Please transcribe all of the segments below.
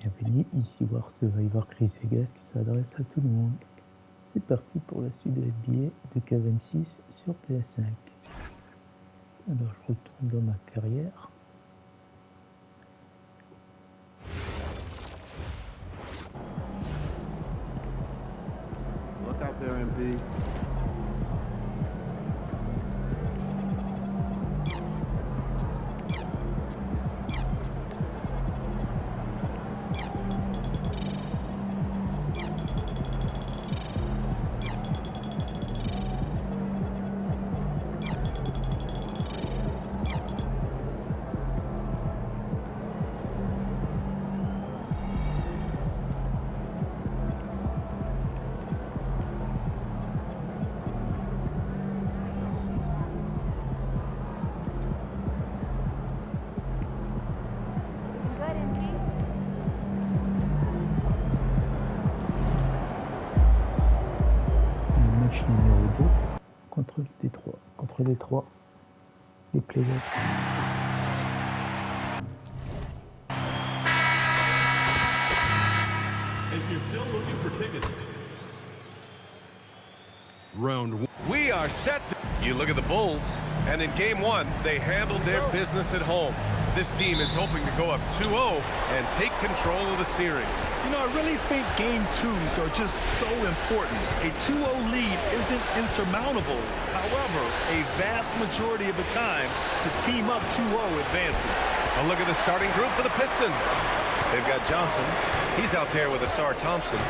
Bienvenue ici voir Survivor Chris Vegas qui s'adresse à tout le monde. C'est parti pour la suite de NBA 2K26 sur PS5. Alors je retourne dans ma carrière. Look out there, MP. Match numéro 2 contre le Détroit. Contre Détroit, les playoffs. If you're still looking for tickets. Round one. We are set. You look at the Bulls, and in game one, they handled their business at home. This team is hoping to go up 2-0 and take control of the series. You know, I really think game twos are just so important. A 2-0 lead isn't insurmountable. However, a vast majority of the time, the team up 2-0 advances. A look at the starting group for the Pistons. They've got Johnson. He's out there with Asar Thompson.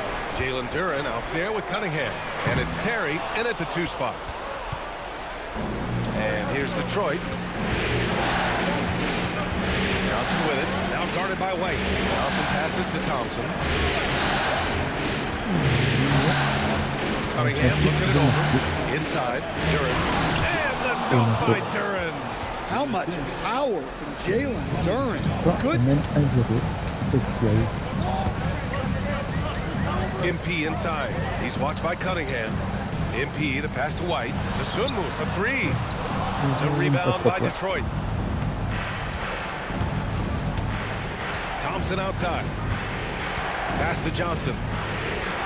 Jalen Duren out there with Cunningham. And it's Terry in at the 2 spot. And here's Detroit. Johnson with it. Now guarded by White. Johnson passes to Thompson. Cunningham looking it over. Inside. Duren. And the dunk by Duren. How much power from Jalen Duren. Good. Même 1-0 cette série. MP inside. He's watched by Cunningham. MP, the pass to White. The swim move for 3. The rebound by Detroit. Thompson outside. Pass to Johnson.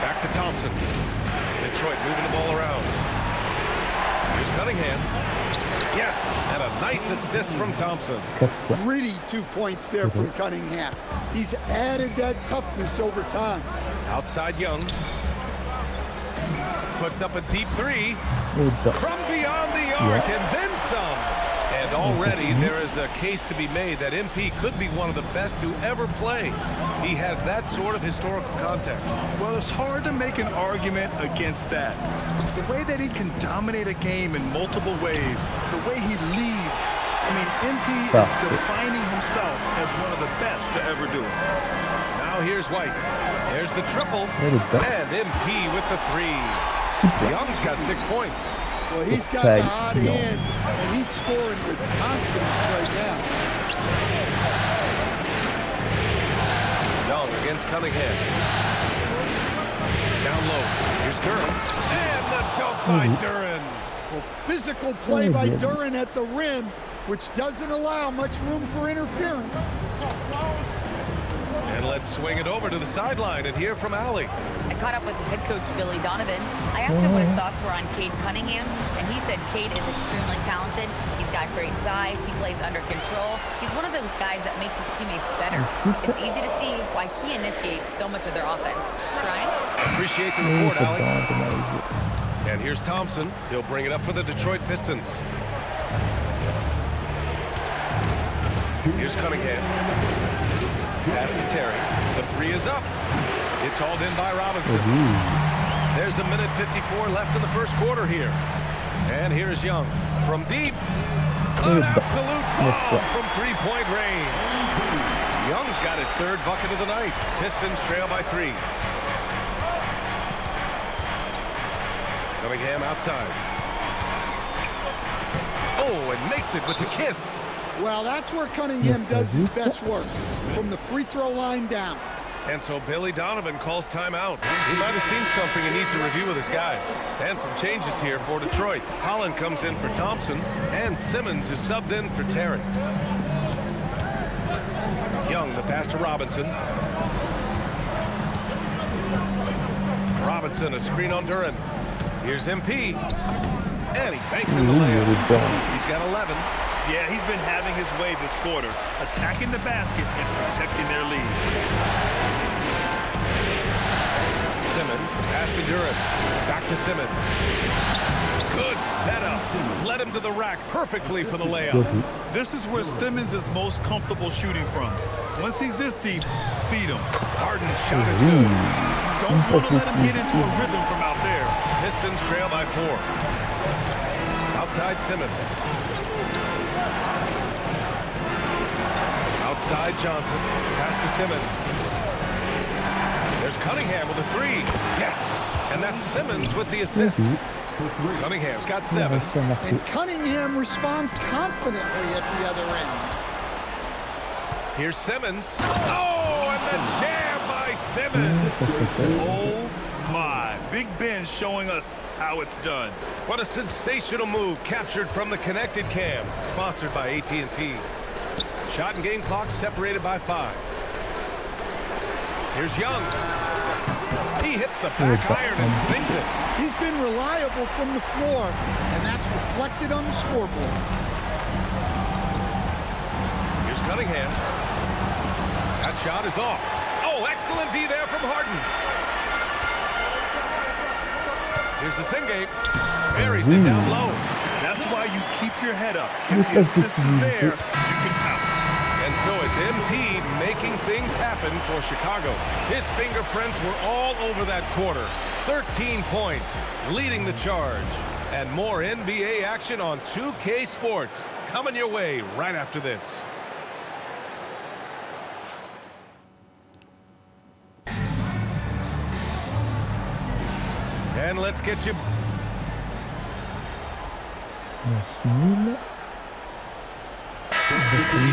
Back to Thompson. Detroit moving the ball around. Here's Cunningham. Yes, and a nice assist from Thompson. Gritty 2 points there from Cunningham. He's added that toughness over time. Outside Young. Puts up a deep 3. From beyond the arc and then some. And already there is a case to be made that MP could be one of the best to ever play. He has that sort of historical context. Well, it's hard to make an argument against that. The way that he can dominate a game in multiple ways, the way he leads. I mean, MP is defining himself as one of the best to ever do it. Now here's White. There's the triple. And MP with the 3. Young's got 6 points. Well, he's got the hot end, and he's scoring with confidence right now. Young against Cunningham. Down low. Here's Duren. And the dunk by Duren. Well, physical play by Duren at the rim, which doesn't allow much room for interference. And let's swing it over to the sideline and hear from Allie. I caught up with head coach Billy Donovan. I asked him what his thoughts were on Cade Cunningham, and he said Cade is extremely talented. He's got great size. He plays under control. He's one of those guys that makes his teammates better. It's easy to see why he initiates so much of their offense. Ryan? Appreciate the report, Allie. And here's Thompson. He'll bring it up for the Detroit Pistons. Here's Cunningham. Pass to Terry. The 3 is up. It's hauled in by Robinson. There's a minute 54 left in the first quarter here. And here's Young from deep. An absolute bomb from 3-point range. Young's got his 3rd bucket of the night. Pistons trail by 3. Cunningham outside. Oh, and makes it with the kiss. Well, that's where Cunningham does his best work, from the free throw line down. And so Billy Donovan calls timeout. He might have seen something and needs to review with his guys. And some changes here for Detroit. Holland comes in for Thompson, and Simmons is subbed in for Terry. Young, the pass to Robinson. Robinson, a screen on Duran. Here's MP. And he banks in the layup. He's got 11. Yeah, he's been having his way this quarter, attacking the basket and protecting their lead. Simmons, the pass to Duran. Back to Simmons. Good setup. Led him to the rack perfectly for the layup. This is where Simmons is most comfortable shooting from. Once he's this deep, feed him. Harden's shot is good. Don't want to let him get into a rhythm from out there. Pistons trail by 4. Outside Simmons. Outside Johnson. Pass to Simmons. There's Cunningham with a 3. Yes. And that's Simmons with the assist. Cunningham's got 7. And Cunningham responds confidently at the other end. Here's Simmons. Oh, and the jam by Simmons. Oh, my. Big Ben showing us how it's done. What a sensational move captured from the connected cam. Sponsored by AT&T. Shot and game clock separated by 5. Here's Young. He hits the back iron and sinks it. He's been reliable from the floor, and that's reflected on the scoreboard. Here's Cunningham. That shot is off. Oh, excellent D there from Harden. Here's the Singate. Buries it down low. That's why you keep your head up. If the assist is there, you can pounce. And so it's MP making things happen for Chicago. His fingerprints were all over that quarter. 13 points, leading the charge. And more NBA action on 2K Sports coming your way right after this. And let's get you.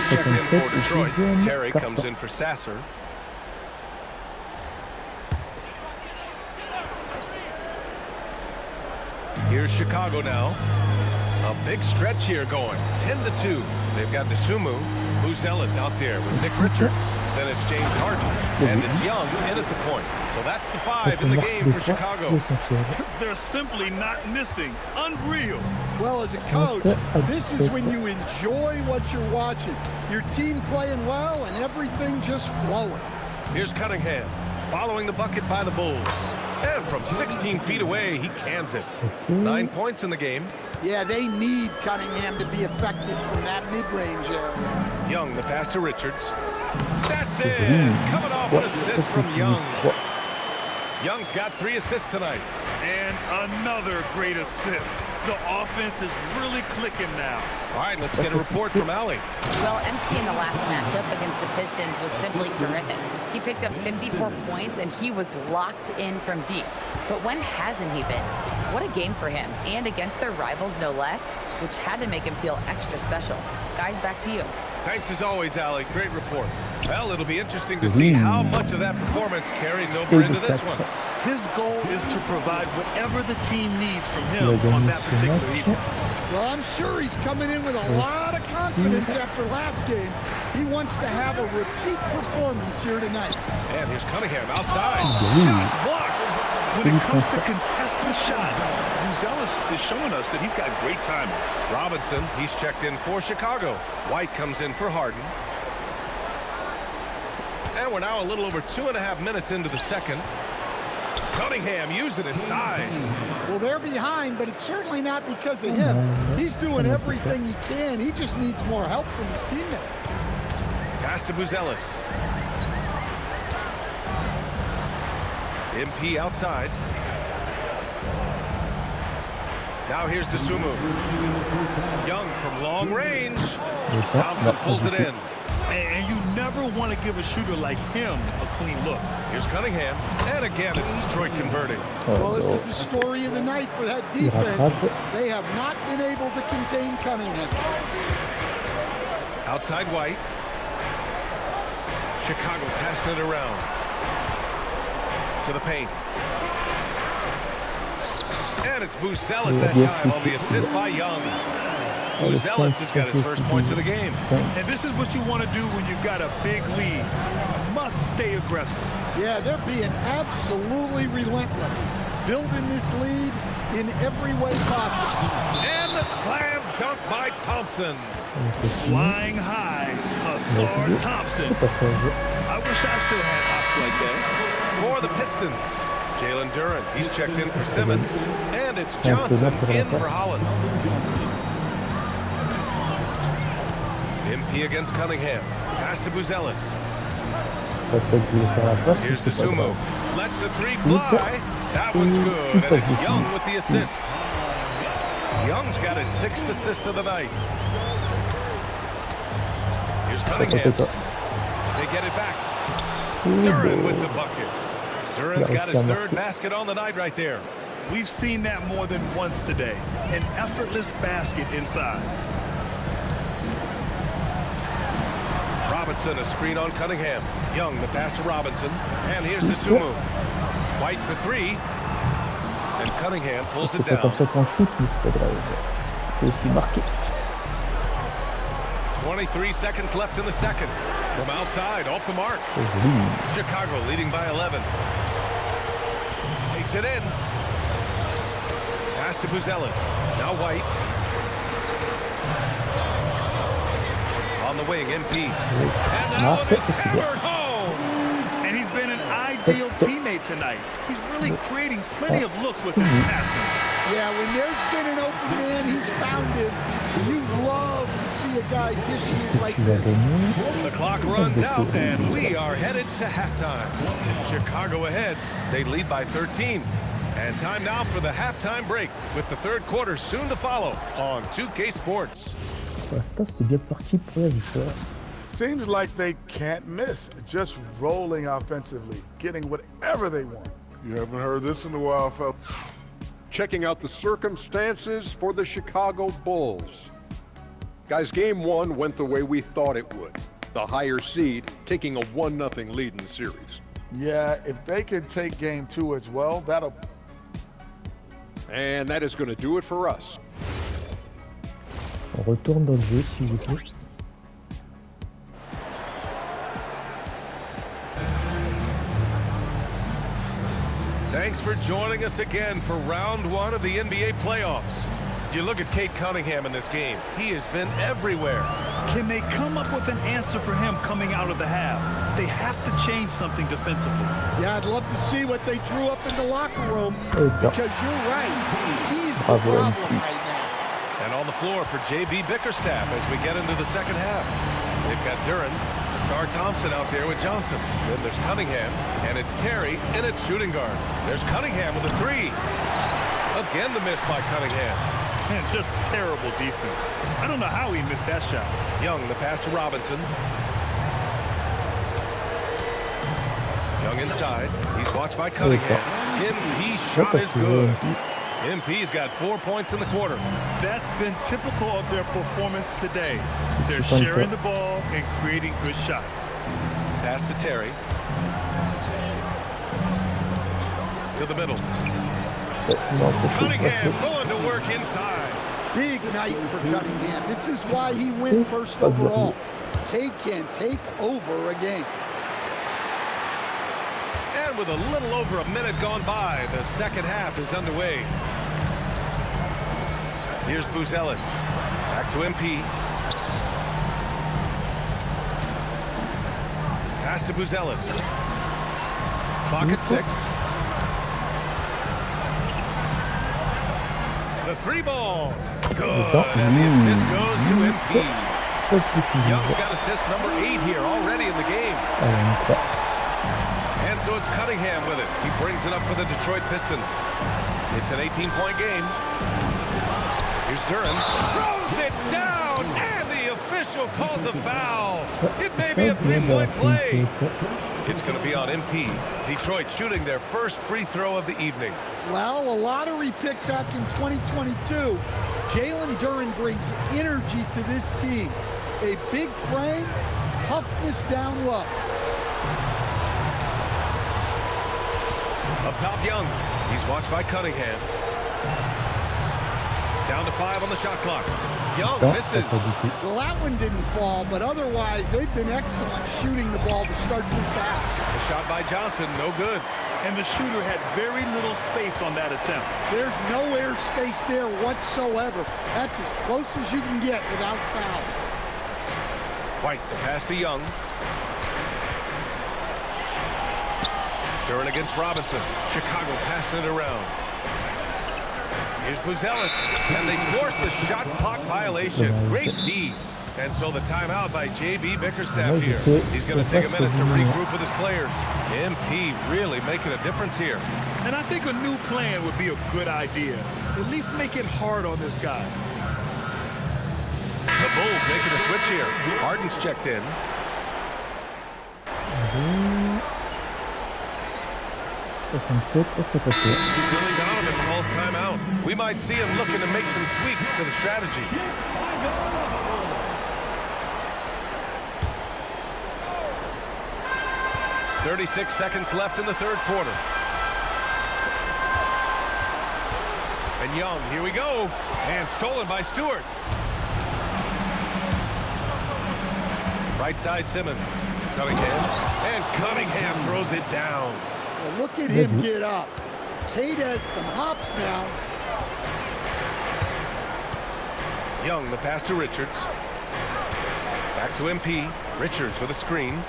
Checked in for Detroit. Terry comes in for Sasser. Here's Chicago now. A big stretch here going. 10-2. They've got Desumu. Buzella's out there with Nick Richards. Then it's James Harden. And it's Young in at the point. So that's the 5 in the game for Chicago. They're simply not missing. Unreal. Well, as a coach, this is when you enjoy what you're watching. Your team playing well and everything just flowing. Here's Cunningham, following the bucket by the Bulls. And from 16 feet away, he cans it. 9 points in the game. Yeah, they need Cunningham to be effective from that mid-range area. Young, the pass to Richards. That's it! Coming off an assist from Young. Young's got 3 assists tonight. And another great assist. The offense is really clicking now. All right, let's get a report from Allie. Well, MP in the last matchup against the Pistons was simply terrific. He picked up 54 points, and he was locked in from deep. But when hasn't he been? What a game for him, and against their rivals no less, which had to make him feel extra special. Guys, back to you. Thanks as always, Allie. Great report. Well, it'll be interesting to see how much of that performance carries over into this one. His goal is to provide whatever the team needs from him on that particular evening. Well, I'm sure he's coming in with a lot of confidence after last game. He wants to have a repeat performance here tonight. And here's Cunningham outside. Shots blocked. When it comes to contesting shots, Buzella's is showing us that he's got great timing. Robinson, he's checked in for Chicago. White comes in for Harden. And we're now a little over 2.5 minutes into the second. Cunningham using his size. Well, they're behind, but it's certainly not because of him. He's doing everything he can. He just needs more help from his teammates. Pass to Buzella's. MP outside. Now here's Desumu. Young from long range. Thompson pulls it in. And you never want to give a shooter like him a clean look. Here's Cunningham. And again, it's Detroit converting. Well, this is the story of the night for that defense. They have not been able to contain Cunningham. Outside White. Chicago passing it around. To the paint. And it's Buzella's that time on the assist by Young. Buzelis has got his first points of the game. And this is what you want to do when you've got a big lead. Must stay aggressive. Yeah, they're being absolutely relentless, building this lead in every way possible. And the slam dunk by Thompson. Flying high, Hasar Thompson. I wish I still had hops like that. For the Pistons, Jalen Duren. He's checked in for Simmons. And it's Johnson in for Holland. MP against Cunningham. Pass to Buzelis. Here's to Sumo. Lets the three fly. That one's good. And it's Young with the assist. Young's got his 6th assist of the night. Here's Cunningham. They get it back. Duren with the bucket. Duren's got his 3rd basket on the night right there. We've seen that more than once today. An effortless basket inside. Robinson, a screen on Cunningham. Young, the pass to Robinson. And here's to Sumu. White for 3. And Cunningham pulls it down. 23 seconds left in the second. From outside, off the mark. Chicago leading by 11. Takes it in. Pass to Buzelis. Now White. On the wing, MP. And that one is hammered home. And he's been an ideal teammate tonight. He's really creating plenty of looks with his passing. Yeah, when there's been an open man, he's found him. You love to see a guy dishing it like this. The clock runs out, and we are headed to halftime. Chicago ahead. They lead by 13. And time now for the halftime break, with the 3rd quarter soon to follow on 2K Sports. C'est bien parti pour la victoire. Seems like they can't miss, just rolling offensively, getting whatever they want. You haven't heard this in a while, fellas. Checking out the circumstances for the Chicago Bulls. Guys, game 1 went the way we thought it would. The higher seed taking a 1-0 lead in the series. Yeah, if they can take game 2 as well, that'll... And that is going to do it for us. On retourne dans le jeu, s'il vous plaît. Thanks for joining us again for round 1 of the NBA playoffs. You look at Cade Cunningham in this game. He has been everywhere. Can they come up with an answer for him coming out of the half? They have to change something defensively. Yeah, I'd love to see what they drew up in the locker room, because you're right. He's the problem right now. And on the floor for J.B. Bickerstaff as we get into the second half. They've got Duren, Sar Thompson out there with Johnson. Then there's Cunningham, and it's Terry in at shooting guard. There's Cunningham with a 3. Again the miss by Cunningham. Man, just terrible defense. I don't know how he missed that shot. Young, the pass to Robinson. Young inside. He's watched by Cunningham. MP shot is good. MP's got 4 points in the quarter. That's been typical of their performance today. They're sharing the ball and creating good shots. Pass to Terry. To the middle. Cunningham going to work inside. Big night for Cunningham. This is why he went first overall. Cade can take over a game. And with a little over a minute gone by, the second half is underway. Here's Buzelis. Back to MP. Pass to Buzelis. Clock at 6. The 3 ball. Good. And the assist goes to MP. Young's got assist number 8 here already in the game. And so it's Cunningham with it. He brings it up for the Detroit Pistons. It's an 18-point game. Here's Duren. Throws it down, and the official calls a foul. It may be a 3-point play. It's going to be on MP. Detroit shooting their first free throw of the evening. Well, a lottery pick back in 2022. Jalen Duren brings energy to this team. A big frame, toughness down low. Up top, Young. He's watched by Cunningham. Down to 5 on the shot clock. Young Non, misses. pas du tout. Well, that one didn't fall, but otherwise, they've been excellent shooting the ball to start this out. The shot by Johnson, no good. And the shooter had very little space on that attempt. There's no air space there whatsoever. That's as close as you can get without foul. White, the pass to Young. Duran against Robinson. Chicago passing it around. Here's Buzelis, and they forced the shot clock violation. Great D. And so the timeout by J.B. Bickerstaff here. He's going to take a minute to regroup with his players. MP really making a difference here. And I think a new plan would be a good idea. At least make it hard on this guy. The Bulls making a switch here. Harden's checked in. Billy Donovan calls timeout. We might see him looking to make some tweaks to the strategy. "36 seconds left in the third quarter. And Young, here we go. And stolen by Stewart. Right side Simmons. Cunningham. And Cunningham throws it down. Well, look at him get up. Cade has some hops now. Young, the pass to Richards. Back to MP. Richards with a screen.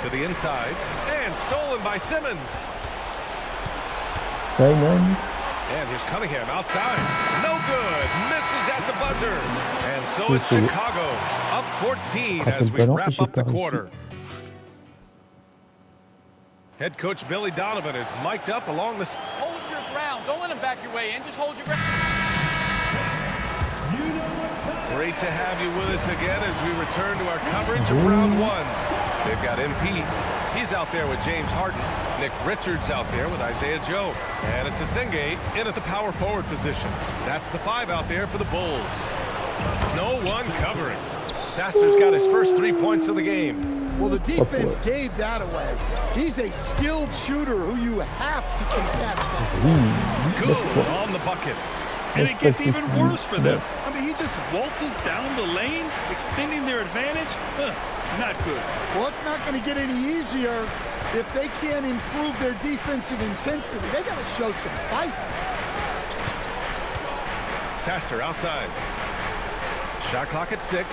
To the inside. And stolen by Simmons. Simons. And here's Cunningham outside. No good. Misses at the buzzer. And so it's Chicago up 14 as we wrap up the quarter. Head coach Billy Donovan is mic'd up along the... Hold your ground. Don't let him back your way in. Just hold your ground. Great to have you with us again as we return to our coverage of round one. They've got MP. He's out there with James Harden. Nick Richards out there with Isaiah Joe. And it's Asenge in at the power forward position. That's the 5 out there for the Bulls. No one covering. Sasser's got his first 3 points of the game. Well, the defense gave that away. He's a skilled shooter who you have to contest. Good on the bucket. And it gets even worse for them. I mean, he just waltzes down the lane, extending their advantage. Not good. Well, it's not going to get any easier if they can't improve their defensive intensity. They got to show some fight. Sasser outside. Shot clock at 6.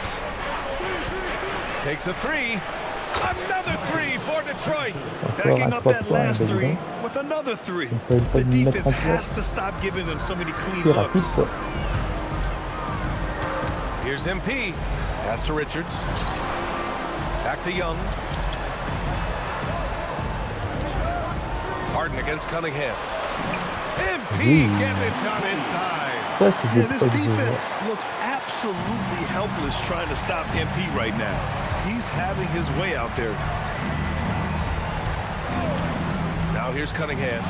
Takes a 3. Another 3 for Detroit. Backing up that last 3 with another 3. The defense has to stop giving them so many clean looks. Here's MP. Pass to Richards. Back to Young. Harden against Cunningham. MP getting it done inside. Yeah, this defense looks absolutely helpless trying to stop MP right now. He's having his way out there. Now here's Cunningham.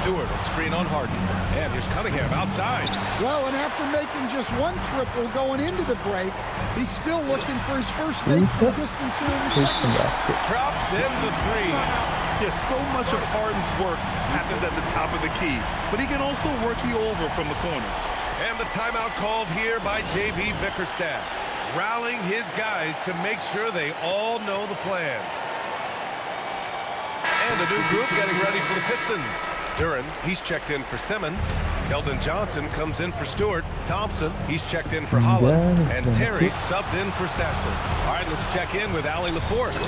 Stewart, a screen on Harden. And here's Cunningham outside. Well, and after making just one triple going into the break, he's still looking for his first make from distance here in the second half. Drops in the 3. Yes, so much of Harden's work happens at the top of the key, but he can also work you over from the corners. And the timeout called here by J.B. Bickerstaff, rallying his guys to make sure they all know the plan. And a new group getting ready for the Pistons. Duran, he's checked in for Simmons. Keldon Johnson comes in for Stewart. Thompson, he's checked in for Holland. And Terry subbed in for Sasser. All right, let's check in with Allie LaForce.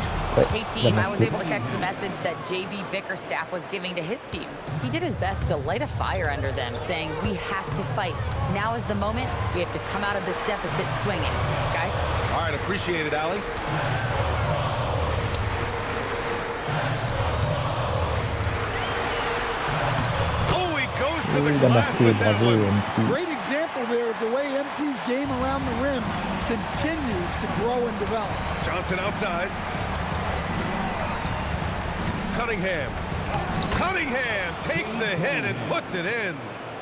Hey, team, I was able to catch the message that J.B. Bickerstaff was giving to his team. He did his best to light a fire under them, saying, we have to fight. Now is the moment. We have to come out of this deficit swinging. Guys? All right, appreciate it, Allie. To the glass with that one. Great example there of the way MP's game around the rim continues to grow and develop. Johnson outside. Cunningham. Cunningham takes the hit and puts it in.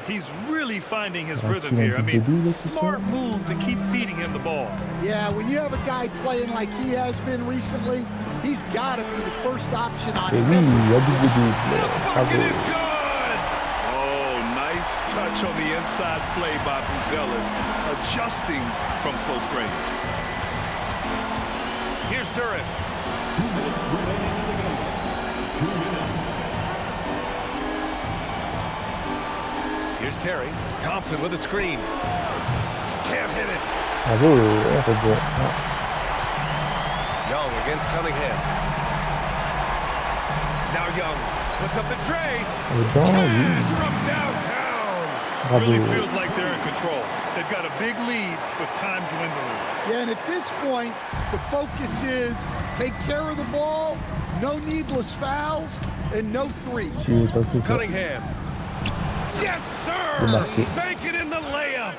He's really finding his rhythm here. I mean, smart move to keep feeding him the ball. Yeah, when you have a guy playing like he has been recently, he's got to be the first option on him. The bucket is good. touch on the inside play by Buzelis, adjusting from close range. Here's Duran. 2 minutes remaining in the game. 2 minutes. Here's Terry. Thompson with a screen. Can't hit it. Bravo, rebond. Young against Cunningham. Now Young puts up the tray. Rebond, oui. From downtown. Bravo. Really feels like they're in control. They've got a big lead with time dwindling. Yeah, and at this point, the focus is take care of the ball, no needless fouls, and no threes. Cunningham. Yes, sir! Make it in the layup.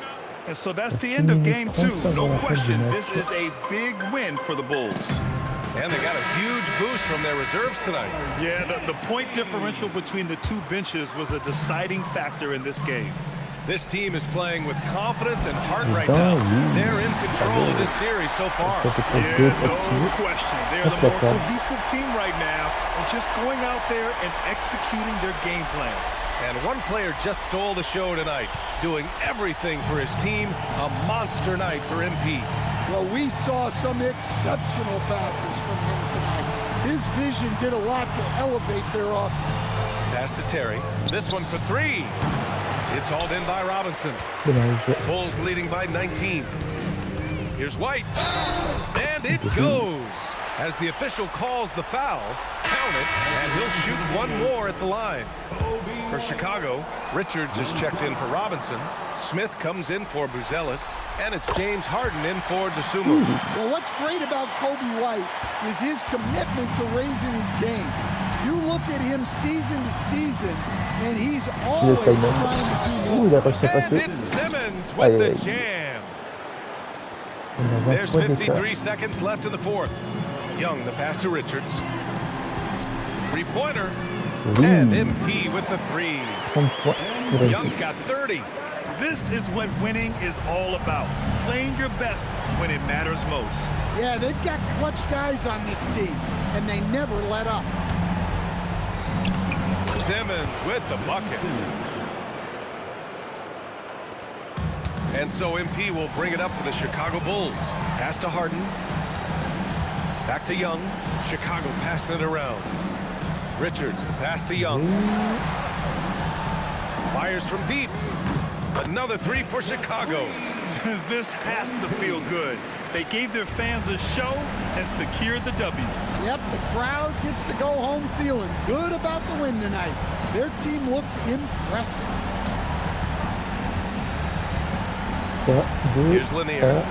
And so that's the end of game 2. No question, this is a big win for the Bulls. And they got a huge boost from their reserves tonight. Yeah, the point differential between the two benches was a deciding factor in this game. This team is playing with confidence and heart right now. They're in control of this series so far. Yeah, no question. They're the more cohesive team right now, and just going out there and executing their game plan. And one player just stole the show tonight, doing everything for his team. A monster night for MP. Well, we saw some exceptional passes from him tonight. His vision did a lot to elevate their offense. Pass to Terry. This one for 3. It's hauled in by Robinson. Bulls leading by 19. Here's White. And it goes. As the official calls the foul, count it, and he'll shoot one more at the line. For Chicago, Richards is checked in for Robinson. Smith comes in for Buzelis. And it's James Harden in for DeSumo. Well, what's great about Kobe White is his commitment to raising his game. You look at him season to season, and he's always trying to do more. And it's Simmons with the jam. There's 53 seconds left in the 4th. Young, the pass to Richards. 3-pointer. And MP with the 3. Young's got 30. This is what winning is all about. Playing your best when it matters most. Yeah, they've got clutch guys on this team, and they never let up. Simmons with the bucket. And so MP will bring it up for the Chicago Bulls. Pass to Harden. Back to Young. Chicago passing it around. Richards, the pass to Young. Fires from deep. Another 3 for Chicago. This has to feel good. They gave their fans a show and secured the W. Yep, the crowd gets to go home feeling good about the win tonight. Their team looked impressive. Here's Lanier.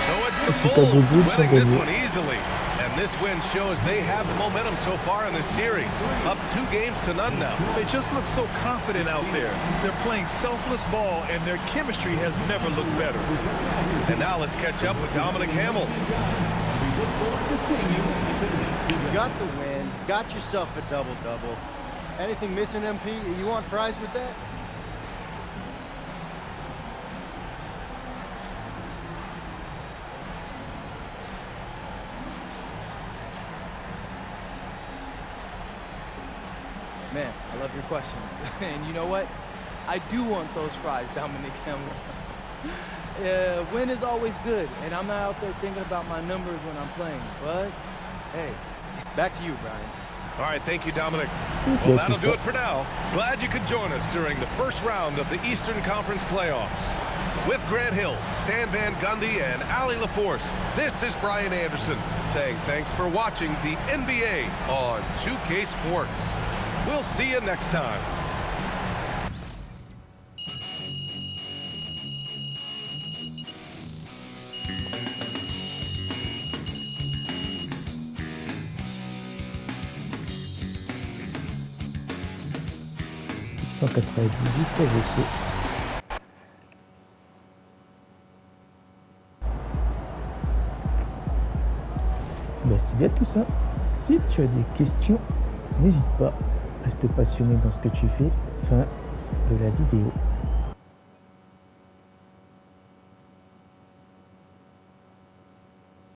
So it's the Bulls winning this one easily. And this win shows they have the momentum so far in this series. Up 2 games to none now. They just look so confident out there. They're playing selfless ball, and their chemistry has never looked better. And now let's catch up with Dominic Hamill. You got the win, got yourself a double-double. Anything missing, MP? You want fries with that? Man, I love your questions. And you know what? I do want those fries, Dominic Hamill. Win is always good, and I'm not out there thinking about my numbers when I'm playing. But, hey. Back to you, Brian. All right, thank you, Dominic. Well, that'll do it for now. Glad you could join us during the first round of the Eastern Conference playoffs. With Grant Hill, Stan Van Gundy, and Allie LaForce, this is Brian Anderson saying thanks for watching the NBA on 2K Sports. We'll see you next time. C'est bien tout ça. Si tu as des questions, n'hésite pas. Reste passionné dans ce que tu fais. Fin de la vidéo.